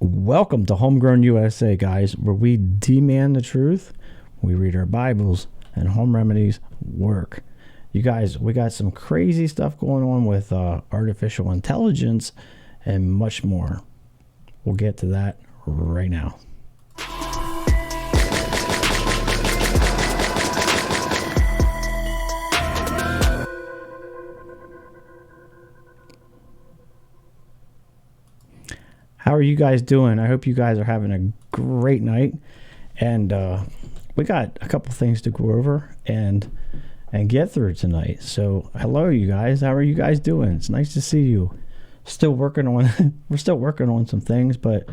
Welcome to Homegrown USA, guys, where we demand the truth, we read our Bibles, and home remedies work. You guys, we got some crazy stuff going on with artificial intelligence and much more. We'll get to that right now. How are you guys doing? I hope you guys are having a great night. And we got a couple things to go over and get through tonight. So hello, you guys. How are you guys doing? It's nice to see you. Still working on we're still working on some things, but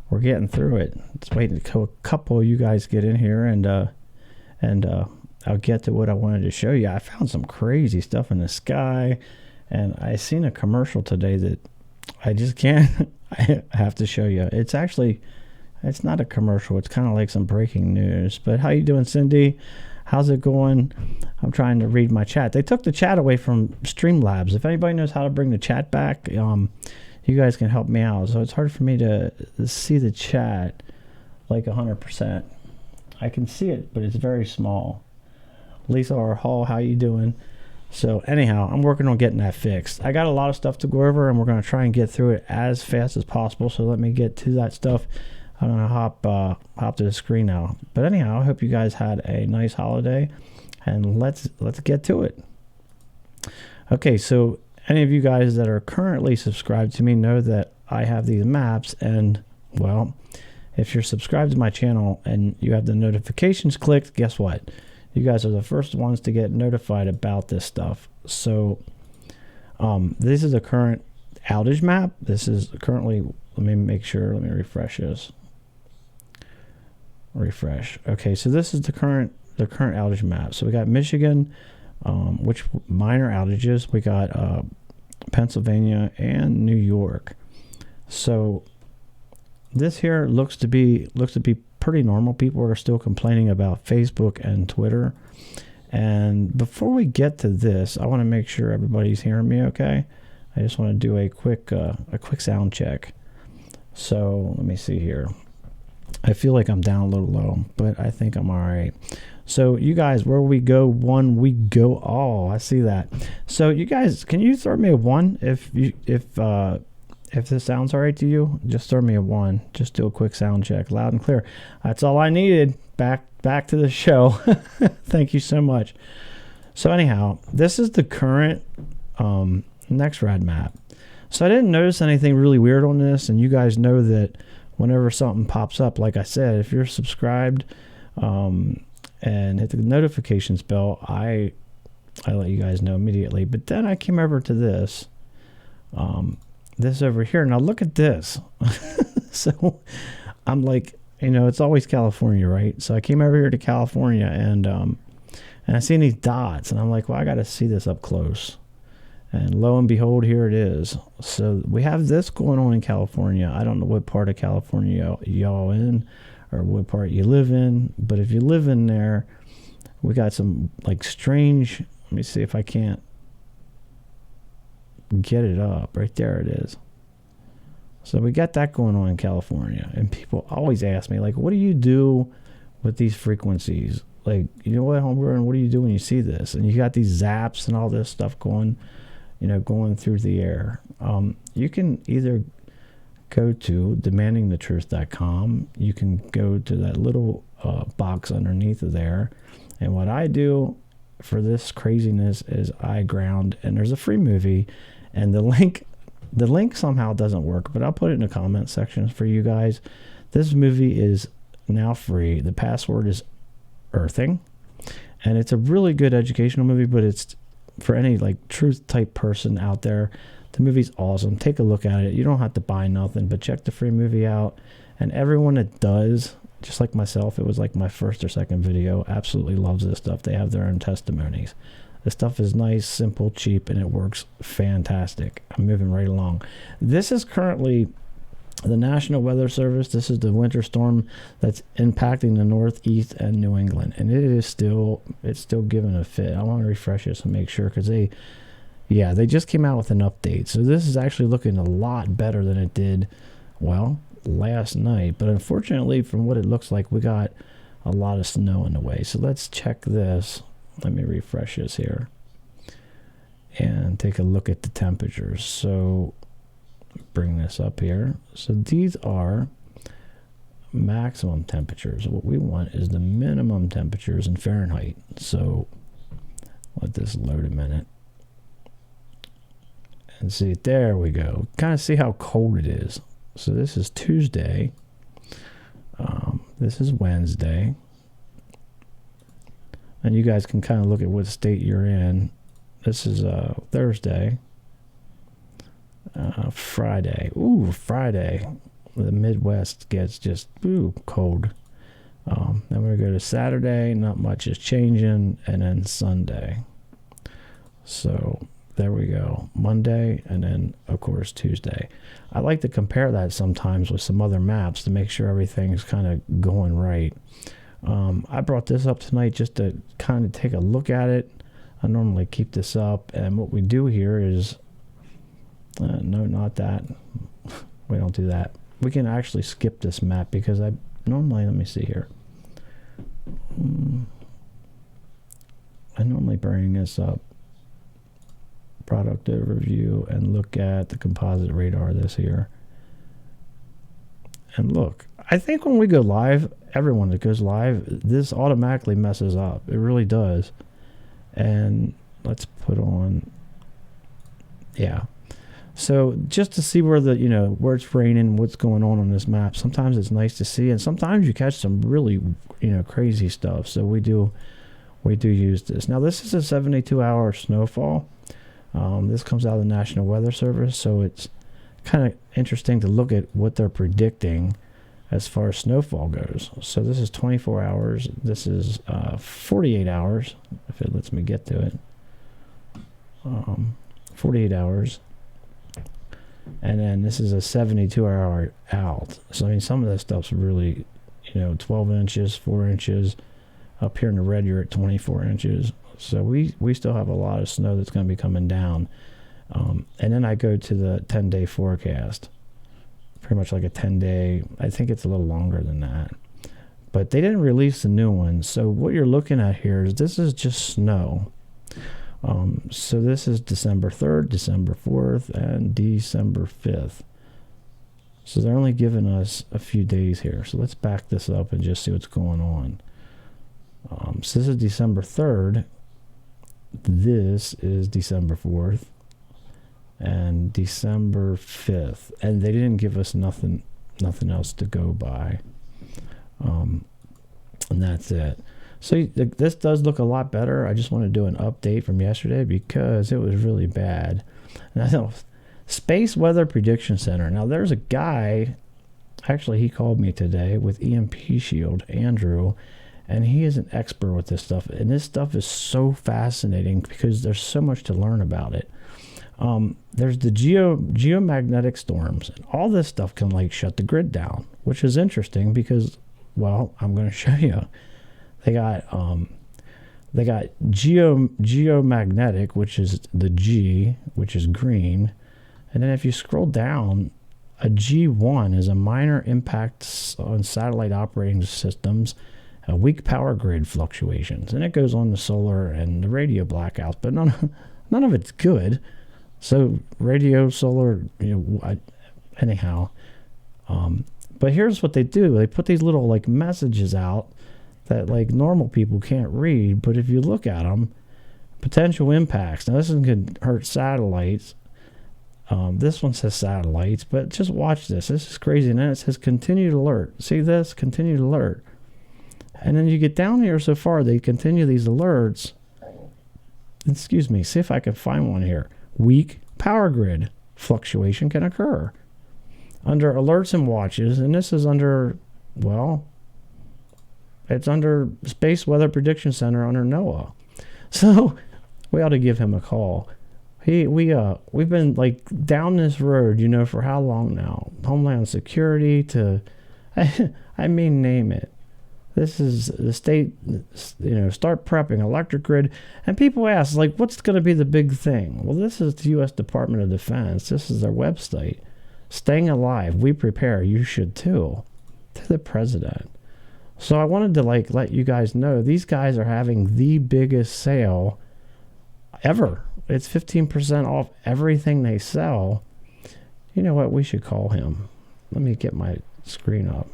we're getting through it. Just waiting until a couple of you guys get in here, and I'll get to what I wanted to show you. I found some crazy stuff in the sky, and I seen a commercial today that I just can't. I have to show you. It's not a commercial. It's kind of like some breaking news. But how you doing, Cindy? How's it going? I'm trying to read my chat. They took the chat away from Streamlabs. If anybody knows how to bring the chat back, you guys can help me out. So it's hard for me to see the chat like 100%. I can see it, but it's very small. Lisa or Hall, how you doing? So anyhow, I'm working on getting that fixed. I got a lot of stuff to go over, and we're going to try and get through it as fast as possible. So let me get to that stuff. I'm going to hop to the screen now. But anyhow, I hope you guys had a nice holiday, and let's get to it. Okay, so any of you guys that are currently subscribed to me know that I have these maps, and well, if you're subscribed to my channel and you have the notifications clicked, guess what? You guys are the first ones to get notified about this stuff. So this is the current outage map. This is currently, let me refresh this. Okay, so this is the current outage map. So we got Michigan, which minor outages. We got Pennsylvania and New York. So this here looks to be pretty normal. People are still complaining about Facebook and Twitter. And before we get to this, I want to make sure everybody's hearing me okay. I just want to do a quick sound check. So let me see here. I feel like I'm down a little low, but I think I'm all right. So you guys, where we go one, we go all. I see that. So you guys, can you throw me a 1 if this sounds all right to you? Just throw me a 1. Just do a quick sound check, loud and clear. That's all I needed. Back to the show. Thank you so much. So anyhow, this is the current NextRad map. So I didn't notice anything really weird on this, and you guys know that whenever something pops up, like I said, if you're subscribed and hit the notifications bell, I let you guys know immediately. But then I came over to this. This over here. Now look at this. So I'm like, it's always California, right? So I came over here to California, and I seen these dots, and I'm like, well, I got to see this up close. And lo and behold, here it is. So we have this going on in California. I don't know what part of California y'all in, or what part you live in, but if you live in there, we got some like strange. Let me see if I can't get it up. Right there it is. So we got that going on in California, and people always ask me, like, what do you do with these frequencies? Like, you know what, Homegrown, what do you do when you see this? And you got these zaps and all this stuff going through the air. You can either go to demandingthetruth.com. You can go to that little box underneath of there, and what I do for this craziness is I ground, and there's a free movie, and the link somehow doesn't work, but I'll put it in the comment section for you guys. This movie is now free. The password is Earthing, and it's a really good educational movie, but it's for any like truth type person out there. The movie's awesome. Take a look at it. You don't have to buy nothing, but check the free movie out. And everyone that does, just like myself, it was like my first or second video, absolutely loves this stuff. They have their own testimonies. This stuff is nice, simple, cheap, and it works fantastic. I'm moving right along. This is currently the National Weather Service. This is the winter storm that's impacting the Northeast and New England, and it's still giving a fit. I want to refresh this and make sure, because they just came out with an update. So this is actually looking a lot better than it did. Well, last night, but unfortunately, from what it looks like, we got a lot of snow in the way. So let's check this. Let me refresh this here and take a look at the temperatures. So bring this up here. So these are maximum temperatures. What we want is the minimum temperatures in Fahrenheit. So let this load a minute. And see, there we go. Kind of see how cold it is. So this is Tuesday. This is Wednesday. And you guys can kind of look at what state you're in. This is Thursday. Friday. Ooh, Friday. The Midwest gets just cold. Then we're going to go to Saturday. Not much is changing. And then Sunday. So there we go. Monday, and then, of course, Tuesday. I like to compare that sometimes with some other maps to make sure everything's kind of going right. I brought this up tonight just to kind of take a look at it. I normally keep this up, and what we do here is... no, not that. We don't do that. We can actually skip this map because I normally... Let me see here. I normally bring this up. Product overview and look at the composite radar this here. And look, I think when we go live, everyone that goes live, this automatically messes up. It really does. And let's put on, yeah. So just to see where the, where it's raining, what's going on this map, sometimes it's nice to see, and sometimes you catch some really, crazy stuff. So we do use this. Now this is a 72-hour snowfall. This comes out of the National Weather Service, so it's kind of interesting to look at what they're predicting as far as snowfall goes. So this is 24 hours. This is 48 hours, if it lets me get to it. 48 hours. And then this is a 72-hour out. So, I mean, some of this stuff's really, 12 inches, 4 inches. Up here in the red, you're at 24 inches. So we still have a lot of snow that's going to be coming down. And then I go to the 10-day forecast. Pretty much like a 10-day. I think it's a little longer than that. But they didn't release the new one. So what you're looking at here is this is just snow. So this is December 3rd, December 4th, and December 5th. So they're only giving us a few days here. So let's back this up and just see what's going on. So this is December 3rd. This is December 4th and December 5th, and they didn't give us nothing else to go by, and that's it. So this does look a lot better. I just want to do an update from yesterday because it was really bad. And I know Space Weather Prediction Center. Now there's a guy, actually he called me today with EMP Shield, Andrew. And he is an expert with this stuff. And this stuff is so fascinating because there's so much to learn about it. There's the geomagnetic storms. And all this stuff can shut the grid down, which is interesting because, well, I'm going to show you. They got geomagnetic, which is the G, which is green. And then if you scroll down, a G1 is a minor impact on satellite operating systems, weak power grid fluctuations, and it goes on the solar and the radio blackouts, but none of it's good. So radio, solar, anyhow. But here's what they do: they put these little messages out that normal people can't read. But if you look at them, potential impacts. Now this could hurt satellites. This one says satellites, but just watch this. This is crazy. And then it says continued alert. See this? Continued alert. And then you get down here so far, they continue these alerts. Excuse me, see if I can find one here. Weak power grid fluctuation can occur. Under alerts and watches, and this is under, well, it's under Space Weather Prediction Center under NOAA. So we ought to give him a call. We've been down this road, for how long now? Homeland Security to, I mean, name it. This is the state, start prepping electric grid. And people ask, what's going to be the big thing? Well, this is the U.S. Department of Defense. This is their website. Staying alive, we prepare. You should too. To the president. So I wanted to let you guys know these guys are having the biggest sale ever. It's 15% off everything they sell. You know what? We should call him. Let me get my screen up.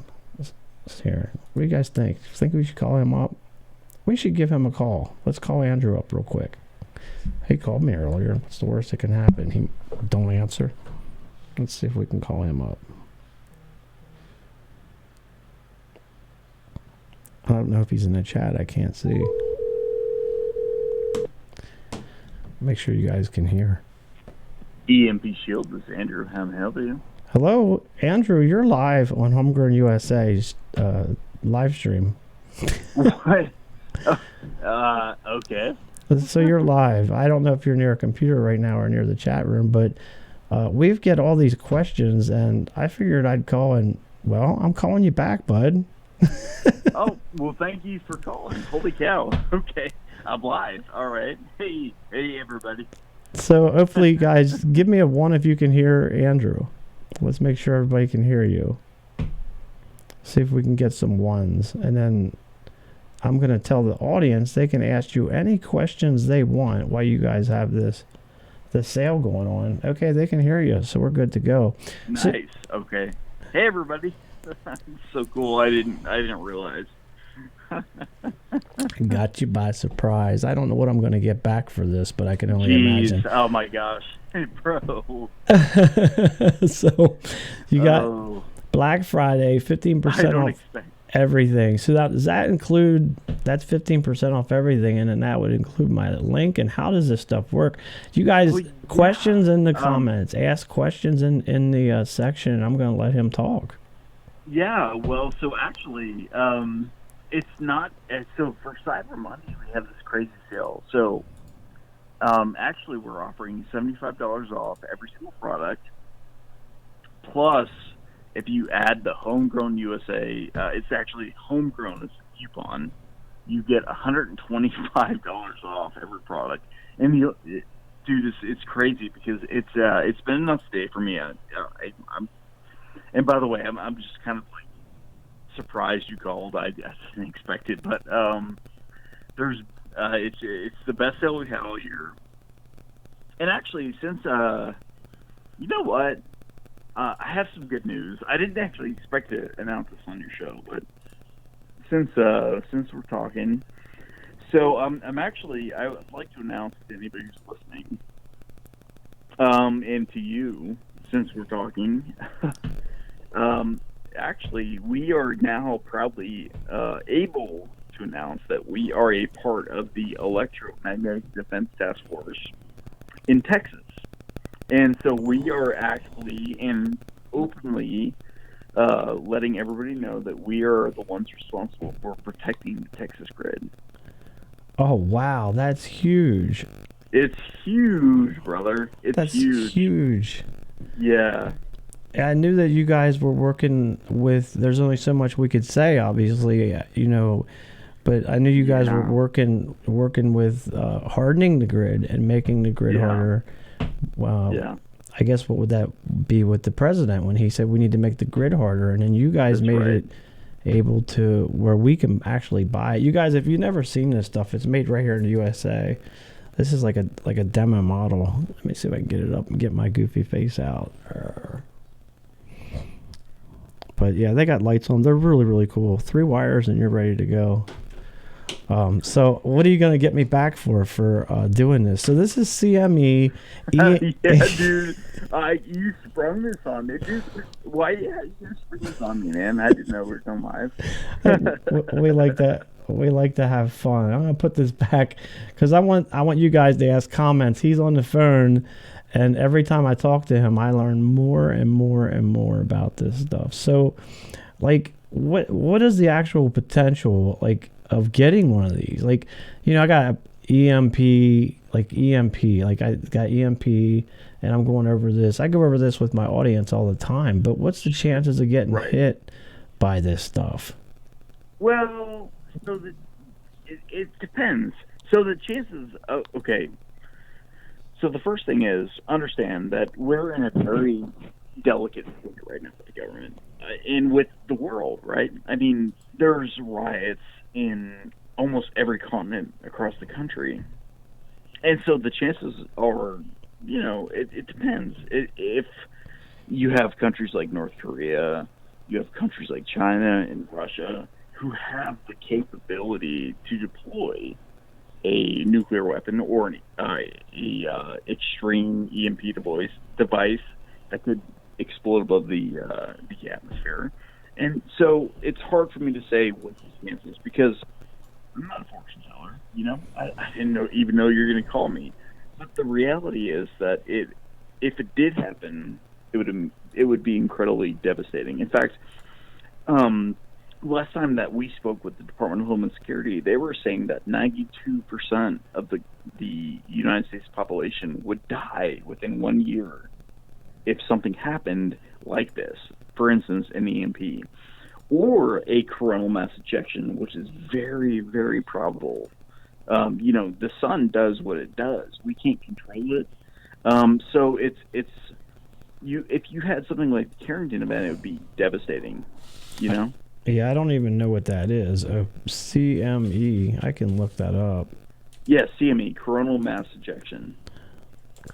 Here. What do you guys think? Think we should call him up? We should give him a call. Let's call Andrew up real quick. He called me earlier. What's the worst that can happen? He don't answer. Let's see if we can call him up. I don't know if he's in the chat. I can't see. Make sure you guys can hear. EMP Shield, this is Andrew. How may I help you? Hello, Andrew. You're live on Homegrown USA's live stream. What? Okay. So you're live. I don't know if you're near a computer right now or near the chat room, but we've got all these questions, and I figured I'd call and, well, I'm calling you back, bud. Oh, well, thank you for calling. Holy cow. Okay. I'm live. All right. Hey, everybody. So hopefully, guys, give me a 1 if you can hear Andrew. Let's make sure everybody can hear you. See if we can get some 1s. And then I'm going to tell the audience they can ask you any questions they want while you guys have the sale going on. Okay, they can hear you, so we're good to go. Nice. So, okay. Hey, everybody. So cool. I didn't realize. Got you by surprise. I don't know what I'm going to get back for this, but I can only imagine. Oh my gosh, bro. So you got Black Friday, 15% off everything. So does that include, that's 15% off everything, and then that would include my link. And how does this stuff work? You guys, questions in the comments. Ask questions in the section, and I'm going to let him talk. Yeah, well, so actually, it's not, so for Cyber Monday, we have this crazy sale. So, actually, we're offering $75 off every single product. Plus, if you add the Homegrown USA, it's actually Homegrown as a coupon, you get $125 off every product. And, dude, it's crazy because it's been enough today for me. And by the way, I'm just kind of like surprised you called. I didn't expect it, but there's it's the best sale we've had all year. And actually, since you know what, I have some good news. I didn't actually expect to announce this on your show, but since we're talking, so I'm actually, I would like to announce to anybody who's listening, and to you, since we're talking. Actually, we are now proudly able to announce that we are a part of the Electromagnetic Defense Task Force in Texas. And so we are actually and openly letting everybody know that we are the ones responsible for protecting the Texas grid. Oh, wow. That's huge. It's huge, brother. That's huge. Yeah. I knew that you guys were working with, there's only so much we could say, obviously, but I knew you guys were working with hardening the grid and making the grid harder. Well, I guess what would that be with the president when he said we need to make the grid harder, and then you guys made it able to where we can actually buy it. You guys, if you've never seen this stuff, it's made right here in the USA. This is like a demo model. Let me see if I can get it up and get my goofy face out. But yeah, they got lights on. They're really, really cool. 3 wires and you're ready to go. So what are you going to get me back for doing this? So this is CME. Yeah, dude. You sprung this on me, dude. Why? Yeah, you sprung this on me, man. I didn't know we were going live. We like that. We like to have fun. I'm going to put this back because I want you guys to ask comments. He's on the phone. And every time I talk to him, I learn more and more and more about this stuff. So, like, what is the actual potential, like, of getting one of these? Like, I got EMP, like I got EMP, and I'm going over this. I go over this with my audience all the time. But what's the chances of getting hit by this stuff? Well, so it depends. So the chances, okay. So the first thing is understand that we're in a very delicate right now with the government and with the world, right? I mean, there's riots in almost every continent across the country. And so the chances are, it depends. If you have countries like North Korea, you have countries like China and Russia who have the capability to deploy a nuclear weapon or a extreme EMP device that could explode above the atmosphere. And so it's hard for me to say what the chances, because I'm not a fortune teller. I didn't even know you're going to call me. But the reality is that if it did happen, it would be incredibly devastating. In fact, last time that we spoke with the Department of Homeland Security, they were saying that 92% of the United States population would die within 1 year if something happened like this. For instance, an EMP or a coronal mass ejection, which is very, very probable. The sun does what it does. We can't control it. So if you had something like the Carrington event, it would be devastating. Yeah, I don't even know what that is. CME. I can look that up. Yeah, CME, coronal mass ejection.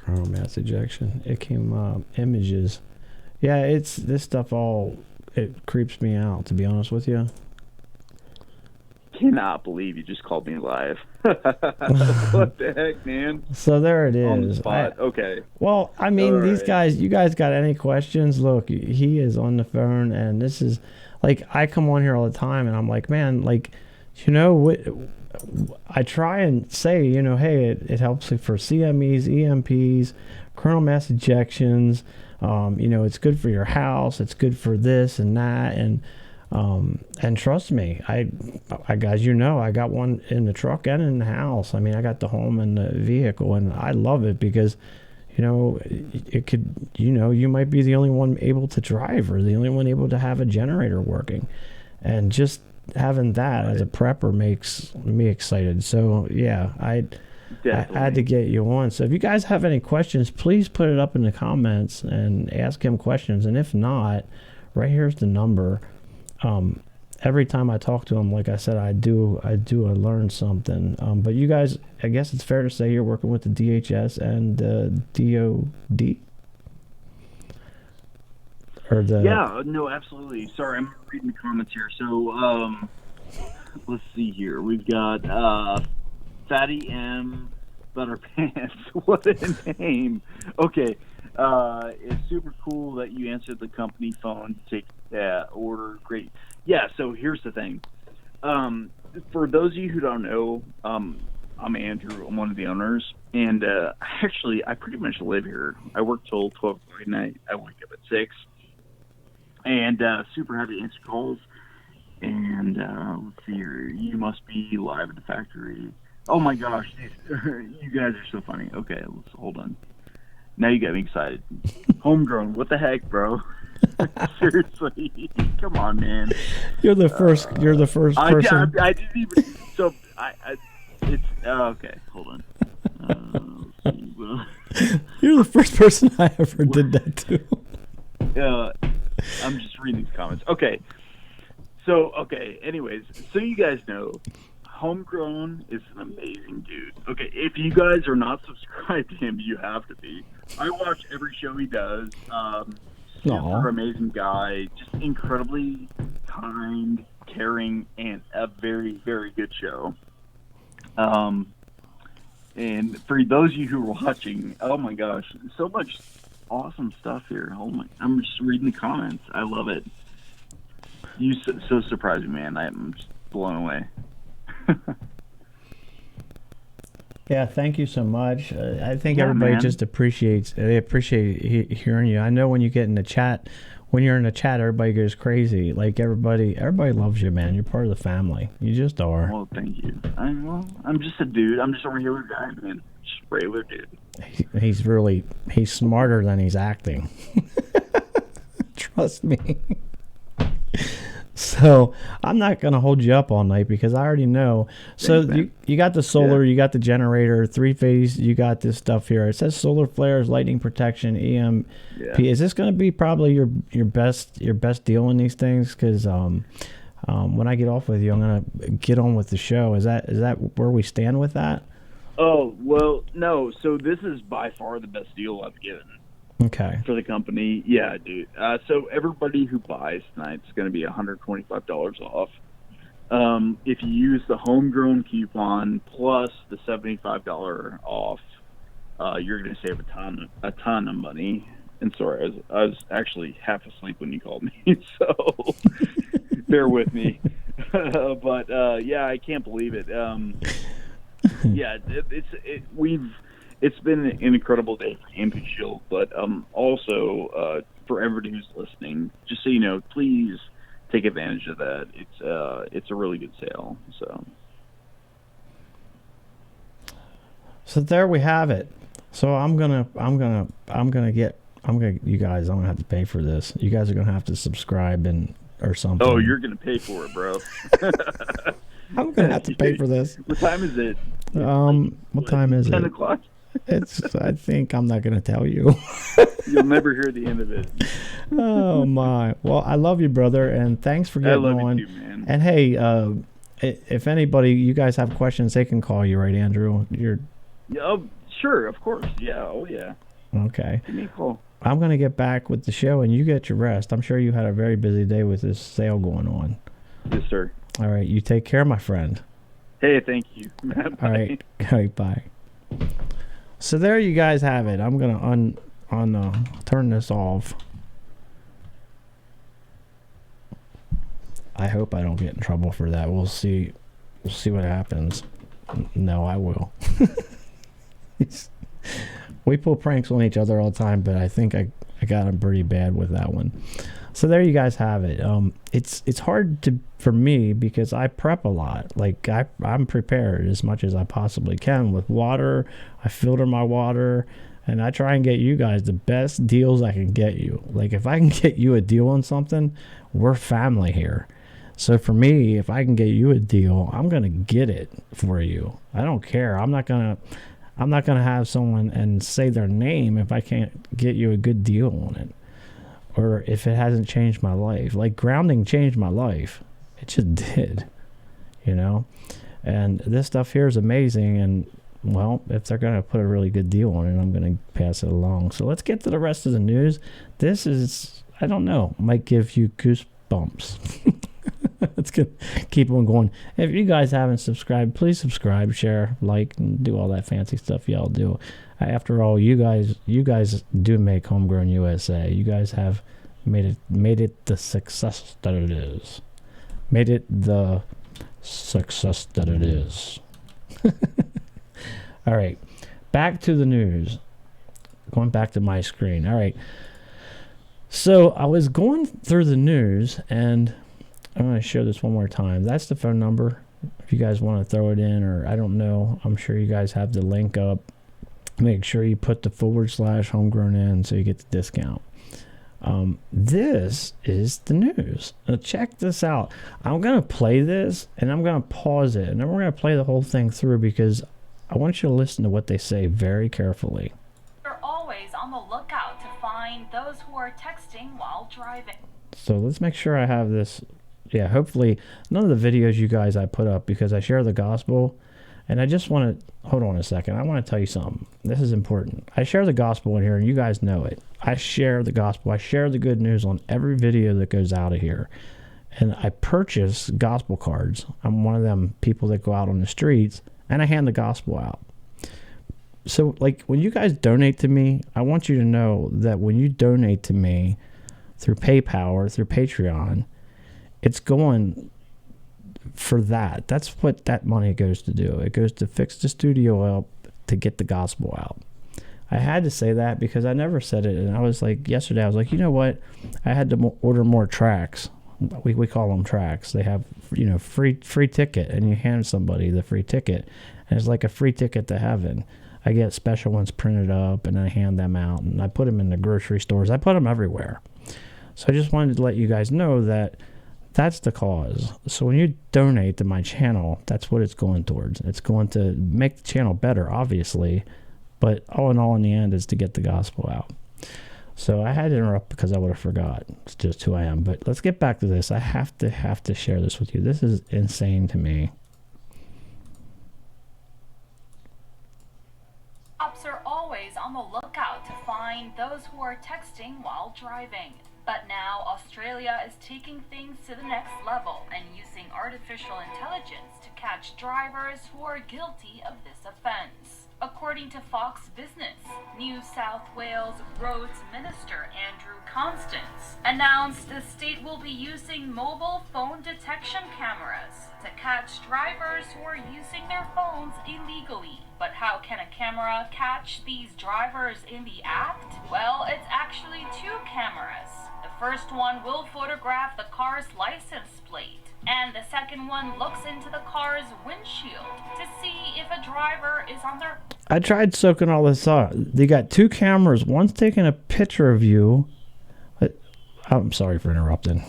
Coronal mass ejection. It came up. Images. Yeah, it's this stuff all. It creeps me out, to be honest with you. Cannot believe you just called me live. What the heck, man? So there it is. On the spot. Okay. Well, I mean, all these right. guys, you guys got any questions? Look, he is on the phone, and this is, like, I come on here all the time, and I'm like, man, like, what, I try and say, hey, it helps for CMEs, EMPs, coronal mass ejections, it's good for your house, it's good for this and that, and trust me, I guys, I got one in the truck and in the house. I mean, I got the home and the vehicle, and I love it because, it could, you might be the only one able to drive or the only one able to have a generator working, and just having that as a prepper makes me excited. So yeah, I had to get you on. So if you guys have any questions, please put it up in the comments and ask him questions. And if not, right here's the number. Every time I talk to him, like I said, I learn something. But you guys, I guess it's fair to say you're working with the DHS and DOD. Yeah, no, absolutely. Sorry, I'm reading the comments here. So, let's see here. We've got Fatty M. Butterpants. What a name. Okay. It's super cool that you answered the company phone to take order. Great. Yeah, so here's the thing. For those of you who don't know, I'm Andrew. I'm one of the owners. And actually, I pretty much live here. I work till 12 o'clock at night. I wake up at 6. And super happy to answer calls. And let's see here. You must be live at the factory. Oh my gosh, you guys are so funny. Okay, let's hold on. Now you got me excited. Homegrown. What the heck, bro? Seriously, come on, man. You're the first. You're the first person. I didn't even. So it's okay. Hold on. You're the first person I ever did that to. I'm just reading these comments. Okay. So, anyways, so you guys know, Homegrown is an amazing dude. Okay, if you guys are not subscribed to him, you have to be. I watch every show he does. Super amazing guy, just incredibly kind, caring, and a very, very good show. And for those of you who are watching, oh my gosh, so much awesome stuff here. I'm just reading the comments. I love it. You so surprised me, man. I'm just blown away. Yeah, thank you so much. I think everybody just appreciate hearing you. I know when you get in the chat, when you're in the chat, everybody goes crazy. Like everybody loves you, man. You're part of the family. You just are. Well, thank you. I'm just a dude. I'm just a regular guy, man. Just a regular dude. He's smarter than he's acting. Trust me. So I'm not going to hold you up all night because I already know. So Thanks, you got the solar, Yeah. you got the generator, 3-phase, you got this stuff here. It says solar flares, lightning protection, EMP. Yeah. Is this going to be probably your best deal in these things? Because when I get off with you, I'm going to get on with the show. Is that where we stand with that? Oh, well, no. So this is by far the best deal I've given Okay. for the company. Yeah, dude. So everybody who buys tonight is going to be $125 off. If you use the Homegrown coupon plus the $75 off, you're going to save a ton of money. And sorry, I was actually half asleep when you called me, so bear with me. But yeah, I can't believe it. Yeah, it's been an incredible day for Camping Shield, but also for everybody who's listening, just so you know, please take advantage of that. It's a really good sale. So there we have it. So you guys, I'm gonna have to pay for this. You guys are gonna have to subscribe or something. Oh, you're gonna pay for it, bro. I'm gonna have to pay for this. What time is it? What time is 10 it? o'clock? I think I'm not gonna tell you. You'll never hear the end of it. Oh my. Well, I love you, brother, and thanks for getting on. I love you too, man. And hey, if anybody, you guys have questions, they can call you, right, Andrew? Yeah, oh, sure, of course. Yeah, oh yeah. Okay. Give me a call. I'm gonna get back with the show, and you get your rest. I'm sure you had a very busy day with this sale going on. Yes, sir. All right, you take care, my friend. Hey, thank you. Bye. All right, bye. So there you guys have it. I'm gonna turn this off. I hope I don't get in trouble for that. We'll see. We'll see what happens. No, I will. We pull pranks on each other all the time, but I think I got him pretty bad with that one. So there you guys have it. It's hard for me because I prep a lot. Like I'm prepared as much as I possibly can with water. I filter my water, and I try and get you guys the best deals I can get you. Like if I can get you a deal on something, we're family here. So for me, if I can get you a deal, I'm gonna get it for you. I don't care. I'm not gonna have someone and say their name if I can't get you a good deal on it, or if it hasn't changed my life. Like grounding changed my life. It just did, you know. And this stuff here is amazing. And well, if they're gonna put a really good deal on it, I'm gonna pass it along. So let's get to the rest of the news. This is, I don't know, might give you goosebumps. Let's keep on going. If you guys haven't subscribed, please subscribe, share, like, and do all that fancy stuff y'all do. After all, you guys do make Homegrown USA. You guys have made it the success that it is. Made it the success that it is. All right, back to the news. Going back to my screen. All right. So I was going through the news, and I'm going to show this one more time. That's the phone number. If you guys want to throw it in, or I don't know, I'm sure you guys have the link up. Make sure you put the / homegrown in so you get the discount. This is the news. Now check this out. I'm going to play this, and I'm going to pause it, and then we're going to play the whole thing through because I want you to listen to what they say very carefully. We're always on the lookout to find those who are texting while driving. So let's make sure I have this. Yeah, hopefully none of the videos you guys I put up, because I share the gospel, and I just want to, hold on a second. I want to tell you something. This is important. I share the gospel in here, and you guys know it. I share the gospel. I share the good news on every video that goes out of here. And I purchase gospel cards. I'm one of them people that go out on the streets, and I hand the gospel out. So, like, when you guys donate to me, I want you to know that when you donate to me through PayPal or through Patreon, it's going for that. That's what that money goes to do. It goes to fix the studio up, to get the gospel out. I had to say that because I never said it. And I was like, yesterday, I was like, you know what? I had to order more tracks. We call them tracks. They have, you know, free ticket, and you hand somebody the free ticket, and it's like a free ticket to heaven. I get special ones printed up, and I hand them out, and I put them in the grocery stores. I put them everywhere. So I just wanted to let you guys know that That's the cause. So when you donate to my channel, that's what it's going towards. It's going to make the channel better, obviously, but all in all, in the end, is to get the gospel out. So I had to interrupt because I would have forgot. It's just who I am. But let's get back to this. I have to share this with you. This is insane to me. Cops are always on the lookout to find those who are texting while driving. But now Australia is taking things to the next level and using artificial intelligence to catch drivers who are guilty of this offense. According to Fox Business, New South Wales Roads Minister Andrew Constance announced the state will be using mobile phone detection cameras to catch drivers who are using their phones illegally. But how can a camera catch these drivers in the act? Well, it's actually two cameras. The first one will photograph the car's license plate, and the second one looks into the car's windshield to see if a driver is on their... I tried soaking all this up. They got two cameras. One's taking a picture of you. I'm sorry for interrupting.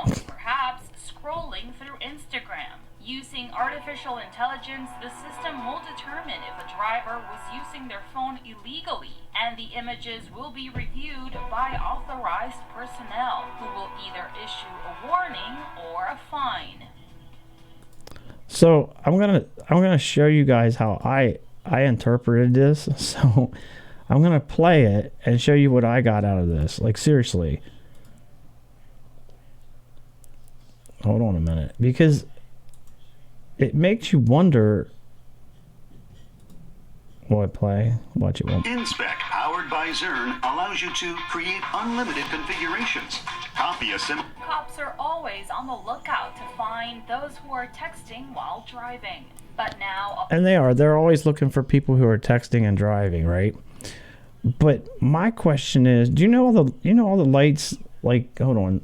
phone, perhaps scrolling through Instagram. Using artificial intelligence, the system will determine if a driver was using their phone illegally, and the images will be reviewed by authorized personnel who will either issue a warning or a fine. So I'm gonna show you guys how I interpreted this. So I'm gonna play it and show you what I got out of this. Like, seriously. Hold on a minute, because it makes you wonder. Will I play? Watch it. InSpec, powered by Zern, allows you to create unlimited configurations. Copy a Cops are always on the lookout to find those who are texting while driving. But now... And they're always looking for people who are texting and driving, right? But my question is, do you know all the lights, like, hold on.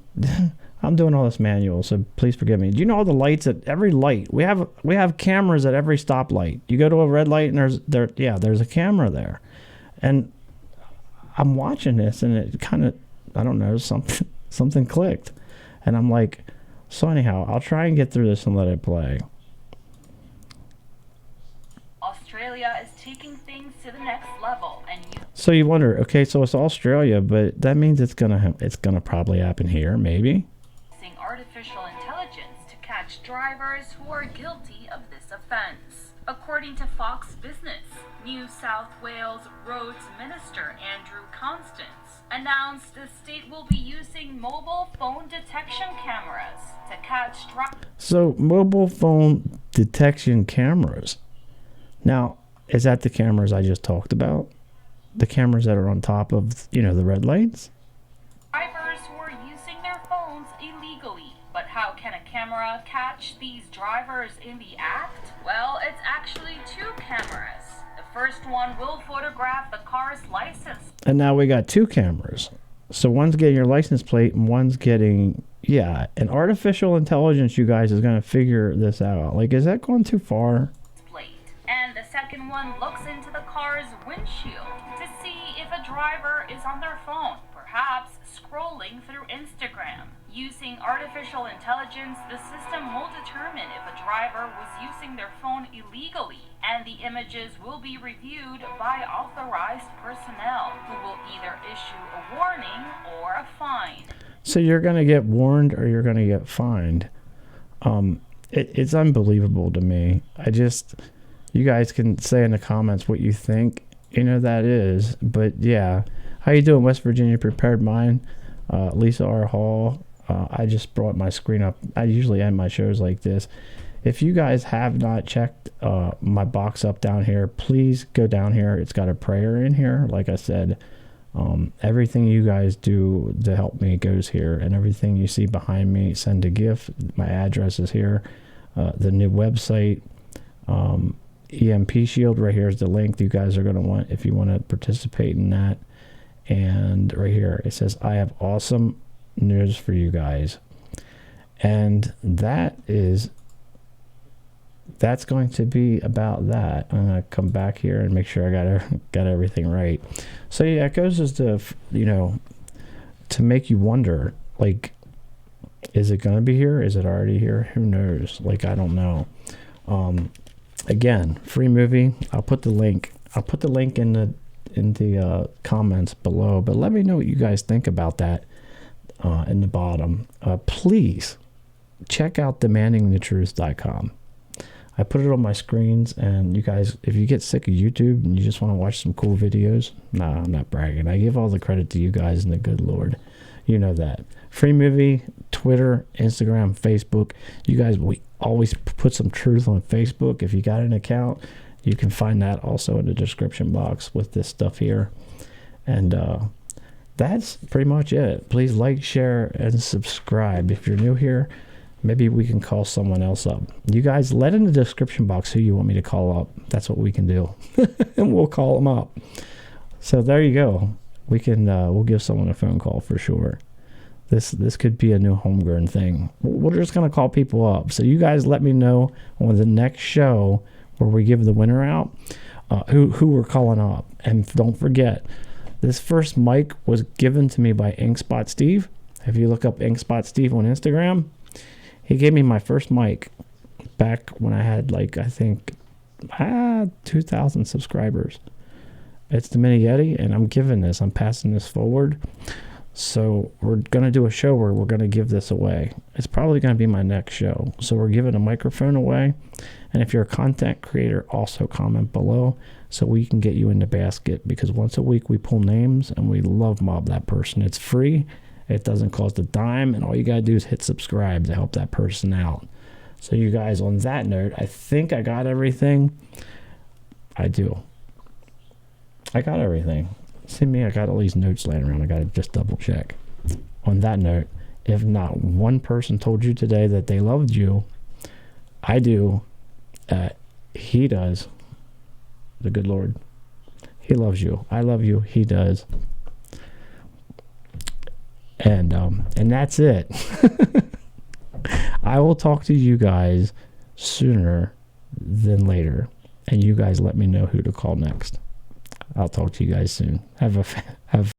I'm doing all this manual, so please forgive me. Do you know all the lights at every light? We have cameras at every stoplight. You go to a red light and there's a camera there. And I'm watching this and it kind of, I don't know, something clicked. And I'm like, so anyhow, I'll try and get through this and let it play. Australia is taking things to the next level, and so you wonder, okay, so it's Australia, but that means it's gonna probably happen here, maybe. Using artificial intelligence to catch drivers who are guilty of this offense. According to Fox Business, New South Wales Roads Minister Andrew Constance announced the state will be using mobile phone detection cameras to catch drivers. So mobile phone detection cameras. Now, is that the cameras I just talked about? The cameras that are on top of, the red lights? Drivers who are using their phones illegally. But how can a camera catch these drivers in the act? Well, it's actually two cameras. The first one will photograph the car's license. And now we got two cameras. So one's getting your license plate and one's getting, and artificial intelligence, you guys, is going to figure this out. Like, is that going too far? And the second one looks into the car's windshield to see if a driver is on their phone, perhaps scrolling through Instagram. Using artificial intelligence, the system will determine if a driver was using their phone illegally, and the images will be reviewed by authorized personnel who will either issue a warning or a fine. So you're going to get warned or you're going to get fined. It's unbelievable to me. You guys can say in the comments what you think, that is. But yeah, how you doing, West Virginia Prepared Mind? Lisa R. Hall. I just brought my screen up. I usually end my shows like this. If you guys have not checked my box up down here, please go down here. It's got a prayer in here. Like I said, everything you guys do to help me goes here, and everything you see behind me, send a gift. My address is here. The new website. EMP Shield right here is the link you guys are going to want if you want to participate in that. And right here it says, I have awesome news for you guys. And that's going to be about that. I'm going to come back here and make sure I got everything right. So yeah, it goes as to, to make you wonder, like, Is it going to be here? Is it already here? Who knows? Like, I don't know. Again, free movie. I'll put the link in the comments below, but let me know what you guys think about that in the bottom. Please check out demandingthetruth.com. I put it on my screens, and you guys, if you get sick of YouTube and you just want to watch some cool videos, nah, I'm not bragging. I give all the credit to you guys and the good Lord. You know that. Free movie, Twitter, Instagram, Facebook. You guys, we always put some truth on Facebook. If you got an account, you can find that also in the description box with this stuff here. And that's pretty much it. Please like, share, and subscribe. If you're new here, maybe we can call someone else up. You guys, let in the description box who you want me to call up. That's what we can do. And we'll call them up. So there you go. We can we'll give someone a phone call for sure. This could be a new homegrown thing. We're just gonna call people up. So you guys let me know on the next show where we give the winner out who we're calling up. And don't forget, this first mic was given to me by Inkspot Steve. If you look up Inkspot Steve on Instagram, he gave me my first mic back when I had, like, I think 2,000 subscribers. It's the Mini Yeti, and I'm passing this forward. So we're going to do a show where we're going to give this away. It's probably going to be my next show. So we're giving a microphone away. And if you're a content creator, also comment below so we can get you in the basket, because once a week we pull names and we love mob that person. It's free. It doesn't cost a dime, and all you got to do is hit subscribe to help that person out. So you guys, on that note, I think I got everything. I do. I got everything. See me, I got all these notes laying around. I got to just double check. On that note, if not one person told you today that they loved you, I do. He does. The good Lord. He loves you. I love you. He does. And that's it. I will talk to you guys sooner than later, and you guys let me know who to call next. I'll talk to you guys soon. Have